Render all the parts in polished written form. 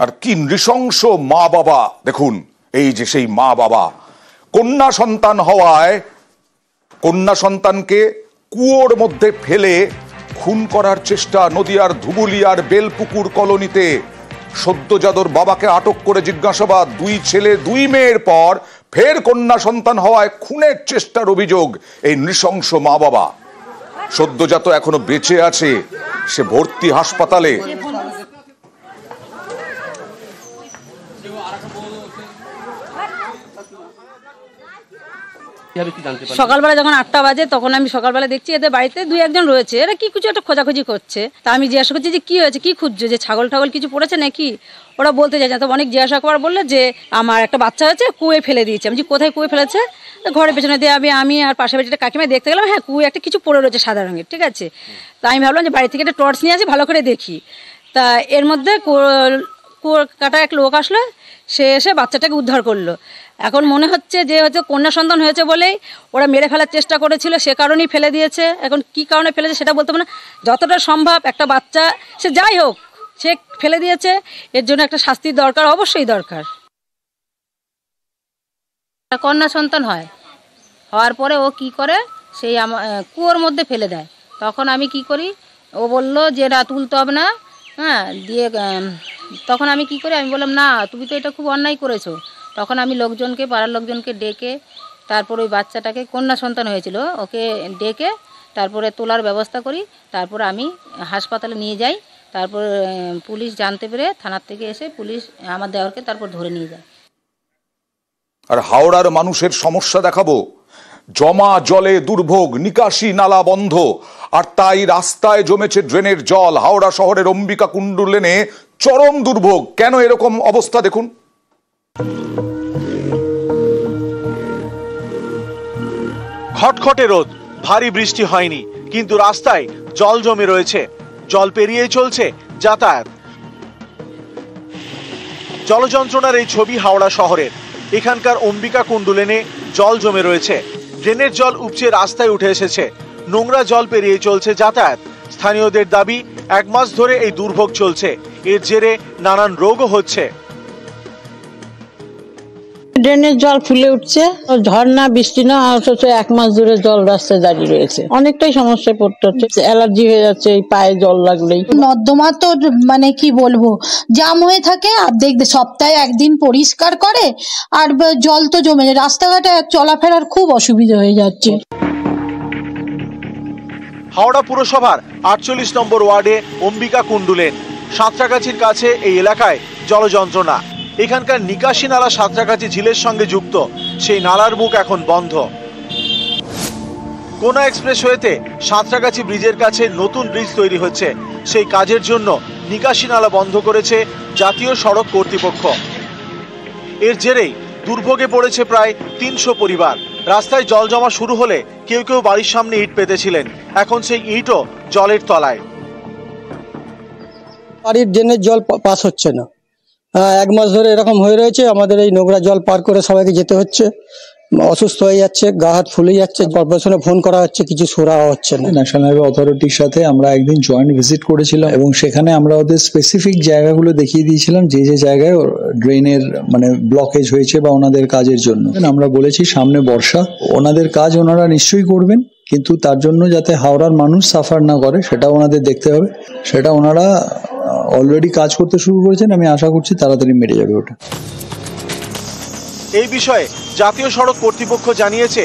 আর কি নৃশংস মা বাবা, দেখুন এই যে সেই মা বাবা, কন্যা সন্তান হওয়ায় কন্যা সন্তানকে কুয়োর মধ্যে ফেলে খুন করার চেষ্টা। নদিয়ার ধুবুলিয়ার বেলপুকুর কলোনিতে সদ্যজাতর বাবাকে আটক করে জিজ্ঞাসাবাদ। 2 ছেলে 2 মেয়ের পর ফের কন্যা সন্তান হওয়ায় খুনের চেষ্টার অভিযোগ এই নৃশংস মা বাবা। সদ্যজাত এখনো বেঁচে আছে, সে ভর্তি হাসপাতালে। সকালবেলা যখন 8টা বাজে তখন আমি সকালবেলা দেখছি এদের বাড়িতে 2-1 জন রয়েছে, এরা কি কিছু একটা খোঁজাখুঁজি করছে। তা আমি জিজ্ঞাসা করছি যে কি হয়েছে, কি খুঁজছো, যে ছাগল ঠাগল কিছু পড়েছে নাকি। ওরা বলতে চাইছে না, তো অনেক জিজ্ঞাসা করার বললে যে আমার একটা বাচ্চা হয়েছে, কুয়ে ফেলে দিয়েছে। আমি কোথায় কুয়ে ফেলেছে, ঘরের পেছনে দিয়ে আমি আর পাশে বাড়িতে কাকিমা দেখতে গেলাম, হ্যাঁ কুয়ে একটা কিছু পড়ে রয়েছে সাদা রঙের, ঠিক আছে। তা আমি ভাবলাম যে বাড়ি থেকে একটা টর্চ নিয়ে আসি, ভালো করে দেখি। তা এর মধ্যে কুয়োর কাটা এক লোক আসলো, সে এসে বাচ্চাটাকে উদ্ধার করলো। এখন মনে হচ্ছে যে হয়তো কন্যা সন্তান হয়েছে বলেই ওরা মেরে ফেলার চেষ্টা করেছিল, সে কারণেই ফেলে দিয়েছে। এখন কি কারণে ফেলেছে সেটা বলতে পারবো না। যতটা সম্ভব একটা বাচ্চা, সে যাই হোক, সে ফেলে দিয়েছে, এর জন্য একটা শাস্তির দরকার, অবশ্যই দরকার। কন্যা সন্তান হওয়ার পরে ও কি করে, সেই কুয়োর মধ্যে ফেলে দেয়। তখন আমি কি করি, ও বলল যে না তুলতে হবে না, হ্যাঁ দিয়ে তখন আমি কি করি, আমি বললাম না তুমি তো এটা খুব অন্যায় করেছো। তখন আমি লোকজনকে, পাড়ার লোকজনকে ডেকে তারপর ওই বাচ্চাটাকে, কন্যা সন্তান হয়েছিল, ওকে ডেকে তারপরে তোলার ব্যবস্থা করি। তারপর আমি হাসপাতালে নিয়ে যাই। তারপর পুলিশ জানতে পেরে থানার থেকে এসে পুলিশ আমার দেওরকে তারপর ধরে নিয়ে যায়। আর হাওড়ার মানুষের সমস্যা দেখাবো। জমা জলে দুর্ভোগ, নিকাশি নালা বন্ধ, আর তাই রাস্তায় জমেছে ড্রেনের জল। হাওড়া শহরের অম্বিকা কুণ্ডু লেনে চরম দুর্ভোগ। কেন এরকম অবস্থা দেখুন। খটখটে রোদ, ভারী বৃষ্টি হয়নি, কিন্তু রাস্তায় জল জমে রয়েছে। জল পেরিয়ে চলছে যাতায়াত। জলযন্ত্রণার এই ছবি হাওড়া শহরের। এখানকার অম্বিকা কুণ্ডু লেনে জল জমে রয়েছে। ড্রেনের জল উপচে রাস্তায় উঠে এসেছে। নোংরা জল পেরিয়ে চলছে যাতায়াত। স্থানীয়দের দাবি 1 মাস ধরে এই দুর্ভোগ চলছে। এর জেরে নানান রোগও হচ্ছে। ড্রেনের জল ফুলে উঠছে, ঝর্ণা বৃষ্টি না, অথচ 1 মাস ধরে জল রাস্তায় দাঁড়িয়ে রয়েছে। অনেকটাই সমস্যায় পড়তে হচ্ছে, অ্যালার্জি হয়ে যাচ্ছে এই পায়ে জল লাগলেই। নর্দমা তো মানে কি বলবো, জাম হয়ে থাকে। আর দেখবে সপ্তাহে 1 দিন পরিষ্কার করে, আর জল তো জমে যায়, রাস্তাঘাটে চলাফেরার খুব অসুবিধা হয়ে যাচ্ছে। হাওড়া পুরসভার 48 নম্বর ওয়ার্ডে অম্বিকা কুণ্ডু লেন। সাঁতরাগাছির কাছে এই এলাকায় জলযন্ত্রণা। এখানকার নিকাশি নালা সাঁতরাগাছি ঝিলের সঙ্গে যুক্ত। সেই নালার মুখ এখন বন্ধ। কোনা এক্সপ্রেসওয়েতে সাঁতরাগাছি ব্রিজের কাছে নতুন ব্রিজ তৈরি হচ্ছে। সেই কাজের জন্য নিকাশি নালা বন্ধ করেছে জাতীয় সড়ক কর্তৃপক্ষ। এর জেরেই দুর্ভোগে পড়েছে প্রায় 300 পরিবার। রাস্তায় জল জমা শুরু হলে কেউ কেউ বাড়ির সামনে ইট পেতেছিলেন, এখন সেই ইটও জলের তলায়। বাড়ির ড্রেনের জল পাস হচ্ছে না, 1 মাস ধরে এরকম হয়ে রয়েছে। আমাদের এই নোংরা জল পার করে সবাইকে যেতে হচ্ছে, অসুস্থ হয়ে যাচ্ছে, গা হাত ফুলে যাচ্ছে। কর্পোরেশনে ফোন করা হচ্ছে, কিছু সুরা হচ্ছে না। ন্যাশনাল হাইওয়ে অথরিটির সাথে আমরা একদিন জয়েন্ট ভিজিট করেছিলাম এবং সেখানে আমরা ওদের স্পেসিফিক জায়গাগুলো দেখিয়ে দিয়েছিলাম, যে যে জায়গায় ড্রেনের মানে ব্লকেজ হয়েছে বা ওনাদের কাজের জন্য। আমরা বলেছি সামনে বর্ষা, ওনাদের কাজ ওনারা নিশ্চয়ই করবেন, কিন্তু তার জন্য যাতে হাওড়ার মানুষ সাফার না করে সেটা ওনাদের দেখতে হবে। সেটা ওনারা অলরেডি কাজ করতে শুরু করেছেন, আমি আশা করছি তাড়াতাড়ি মেরে যাবে ওটা। এই বিষয়ে জাতীয় সড়ক কর্তৃপক্ষ জানিয়েছে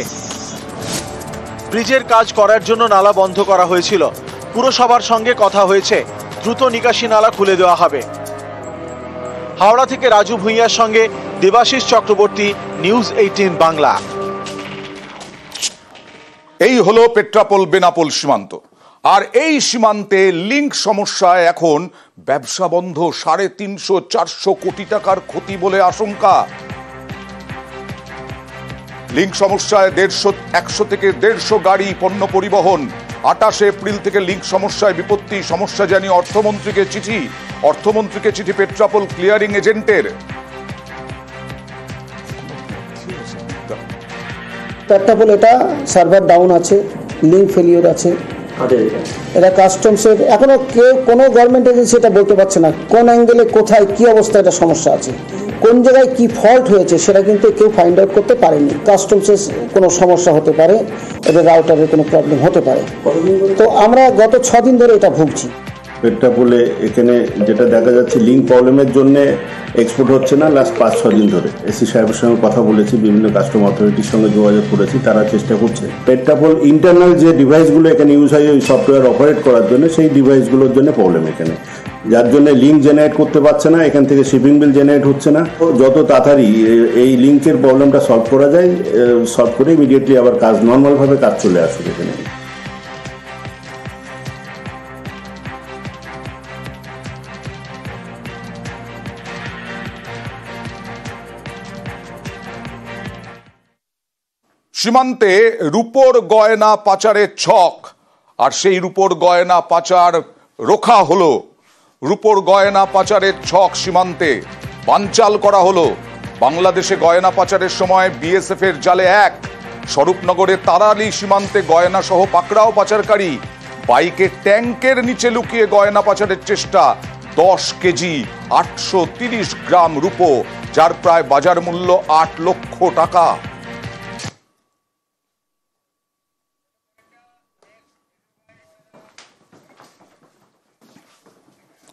ব্রিজের কাজ করার জন্য নালা বন্ধ করা হয়েছিল। পুরসভার সঙ্গে কথা হয়েছে, দ্রুত নিকাশি নালা খুলে দেওয়া হবে। হাওড়া থেকে রাজু ভুঁইয়ার সঙ্গে দেবাশিস চক্রবর্তী, নিউজ 18 বাংলা। এই হলো পেট্রাপোল বেনাপোল সীমান্ত। আর এই সীমান্তে লিঙ্ক সমস্যায় এখন ব্যবসা বন্ধ। 350-400 কোটি টাকার ক্ষতি বলে আশঙ্কা। লিঙ্ক সমস্যায় 100 থেকে 150 গাড়ি পণ্য পরিবহন। 28 এপ্রিল থেকে লিঙ্ক সমস্যায় বিপত্তি। সমস্যা জানিয়ে অর্থমন্ত্রীকে চিঠি পেট্রাপোল ক্লিয়ারিং এজেন্টের। পেট্রাপোল এটা সার্ভার ডাউন আছে, লিঙ্ক ফেলিওর আছে, এটা কাস্টমসের, এখনো কেউ কোনো গভর্নমেন্ট এজেন্সি এটা বলতে পারছে না কোন অ্যাঙ্গেলে কোথায় কি অবস্থা এটা সমস্যা আছে, কোন জায়গায় কি ফল্ট হয়েছে সেটা কিন্তু কেউ ফাইন্ড আউট করতে পারেনি। কাস্টমসের কোনো সমস্যা হতে পারে, এদের রাউটারের কোনো প্রবলেম হতে পারে। তো আমরা গত 6 দিন ধরে এটা ভুগছি। পেট্রাপোলে এখানে যেটা দেখা যাচ্ছে লিঙ্ক প্রবলেমের জন্য এক্সপোর্ট হচ্ছে না। লাস্ট 5-6 দিন ধরে এসি সাহেবের সঙ্গে কথা বলেছি, বিভিন্ন কাস্টম অথরিটির সঙ্গে যোগাযোগ করেছি, তারা চেষ্টা করছে পেট্রাপোল ইন্টারনাল যে ডিভাইসগুলো এখানে ইউজ হয় ওই সফটওয়্যার অপারেট করার জন্য, সেই ডিভাইসগুলোর জন্য প্রবলেম এখানে, যার জন্য লিঙ্ক জেনারেট করতে পারছে না, এখান থেকে শিপিং বিল জেনারেট হচ্ছে না। যত তাড়াতাড়ি এই লিঙ্কের প্রবলেমটা সলভ করা যায়, সলভ করে ইমিডিয়েটলি আবার কাজ নর্মালভাবে কাজ চলে আসবে এখানে। সীমান্তে রূপোর গয়না পাচারের ছক, আর সেই রূপোর গয়না পাচার রোখা হলো। রূপোর গয়না পাচারের ছক সীমান্তে বানচাল করা হলো। বাংলাদেশে গয়না পাচারের সময় বিএসএফ এর জালে এক। স্বরূপনগরের তারালি সীমান্তে গয়না সহ পাকড়াও পাচারকারী। বাইকে ট্যাঙ্কের নিচে লুকিয়ে গয়না পাচারের চেষ্টা। 10 কেজি 830 গ্রাম রূপো, যার প্রায় বাজার মূল্য 8 লক্ষ টাকা।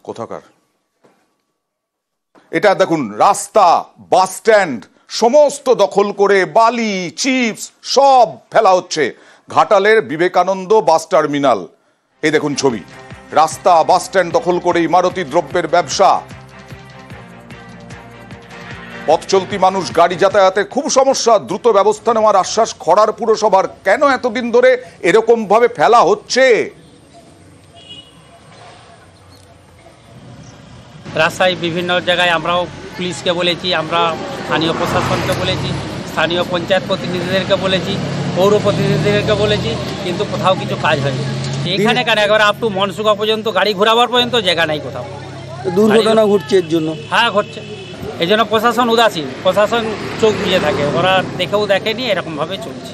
কোথাকার এটা দেখুন, রাস্তা, বাস স্ট্যান্ড সমস্ত দখল করে বালি, চিপস সব ফেলা হচ্ছে। ঘাটালের বিবেকানন্দ বাস টার্মিনাল, এই দেখুন ছবি। রাস্তা, বাস স্ট্যান্ড দখল করে ইমারতি দ্রব্যের ব্যবসা। পথ চলতি মানুষ, গাড়ি যাতায়াতে খুব সমস্যা। দ্রুত ব্যবস্থা নেওয়ার আশ্বাস খড়ার পুরসভার। কেন এতদিন ধরে এরকম ভাবে ফেলা হচ্ছে? রাস্তায় বিভিন্ন জায়গায় আমরাও পুলিশকে বলেছি, আমরা স্থানীয় প্রশাসনকে বলেছি, স্থানীয় পঞ্চায়েত প্রতিনিধিদেরকে বলেছি, পৌর প্রতিনিধিদেরকে বলেছি, কিন্তু কোথাও কিছু কাজ হয়নি। এখানে কেন একবার আপ টু মনসুকা পর্যন্ত গাড়ি ঘোরাবার পর্যন্ত জায়গা নেই কোথাও। দুর্ঘটনা ঘটছে এর জন্য। হ্যাঁ ঘটছে, এই জন্য প্রশাসন উদাসীন, প্রশাসন চোখ বুঝে থাকে, ওরা দেখেও দেখেনি, এরকমভাবে চলছে।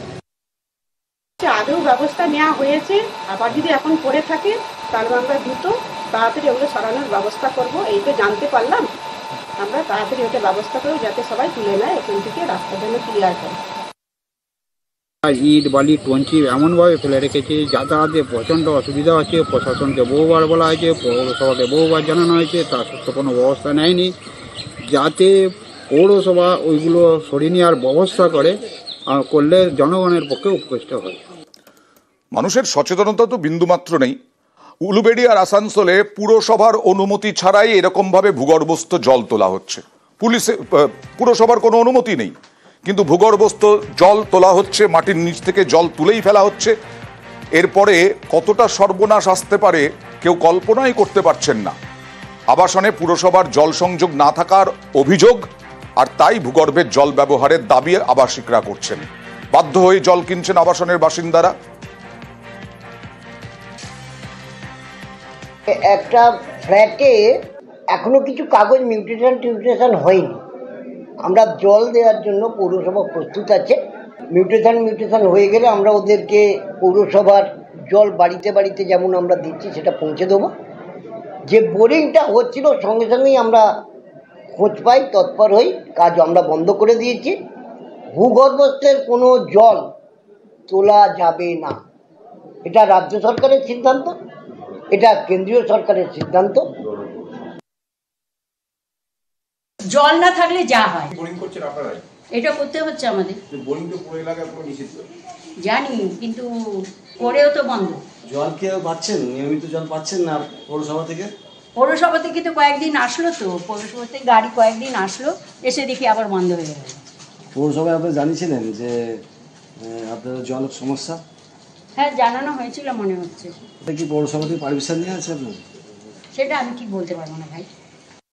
আগেও ব্যবস্থা নেওয়া হয়েছে, আবার যদি এখন করে থাকে তাহলে আমরা দ্রুত তাড়াতাড়ি ওগুলো সরানোর ব্যবস্থা করব। এই তো জানতে পারলাম, আমরা তাড়াতাড়ি ওটা ব্যবস্থা করব যাতে সবাই তুলে নেয় এখান থেকে, রাস্তার জন্য ক্লিয়ার করে। ইট বালি টঞ্চি এমনভাবে ফেলে রেখেছে, যাতায়াতে প্রচণ্ড অসুবিধা হচ্ছে। প্রশাসনকে বহুবার বলা হয়েছে, পৌরসভাকে বহুবার জানানো হয়েছে, তার সত্ত্বেও কোনো ব্যবস্থা নেয়নি। যাতে পৌরসভা ওইগুলো সরিয়ে নেওয়ার ব্যবস্থা করলে জনগণের পক্ষে উপকৃষ্ট হয়। মানুষের সচেতনতা তো বিন্দুমাত্র নেই। উলুবেড়ি আর আসানসোলে পুরসভার অনুমতি ছাড়াই এরকম ভাবে ভূগর্ভস্থ জল তোলা হচ্ছে। পুরসভার কোনো অনুমতি নেই, কিন্তু ভূগর্ভস্থ জল তোলা হচ্ছে, মাটির নিচ থেকে জল তুলেই ফেলা হচ্ছে। এরপরে কতটা সর্বনাশ আসতে পারে কেউ কল্পনাই করতে পারছেন না। আবাসনে পুরসভার জল সংযোগ না থাকার অভিযোগ, আর তাই ভূগর্ভের জল ব্যবহারের দাবি আবাসিকরা করছেন। বাধ্য হয়ে জল কিনছেন আবাসনের বাসিন্দারা। একটা ফ্ল্যাটে এখনো কিছু কাগজ মিউটেশন হয়নি। আমরা জল দেওয়ার জন্য পৌরসভা প্রস্তুত আছে। মিউটেশন হয়ে গেলে আমরা ওদেরকে পৌরসভার জল বাড়িতে বাড়িতে যেমন আমরা দিচ্ছি সেটা পৌঁছে দেবো। যে বোরিংটা হচ্ছিল সঙ্গে সঙ্গেই আমরা খোঁজ পাই, তৎপর হই, কাজ আমরা বন্ধ করে দিয়েছি। ভূগর্ভস্থের কোনো জল তোলা যাবে না, এটা রাজ্য সরকারের সিদ্ধান্ত, এটা কেন্দ্রীয় সরকারের সিদ্ধান্ত। জল না থাকলে যা হয় বোরিং করছেন আপনারা, এটা করতে হচ্ছে আমাদের। বোরিং তো পুরো এলাকায় পুরো নিষিদ্ধ জানি, কিন্তু করেও তো বন্ধ। জল কি পাচ্ছেন? নিয়মিত জল পাচ্ছেন না পৌরসভা থেকে? পৌরসভা থেকে তো কয়েকদিন আসলো, তো পৌরসভা থেকে গাড়ি কয়েকদিন আসলো, এসে দেখি আবার বন্ধ হয়ে গেল। পৌরসভায় আপনি জানিয়েছিলেন যে আপনাদের জল সমস্যা? হ্যাঁ, জানানো হয়েছিল মনে হচ্ছে। কি পৌরসভা থেকে পারমিশন নিয়ে আছে আপনার? সেটা আমি ঠিক বলতে পারবো না ভাই।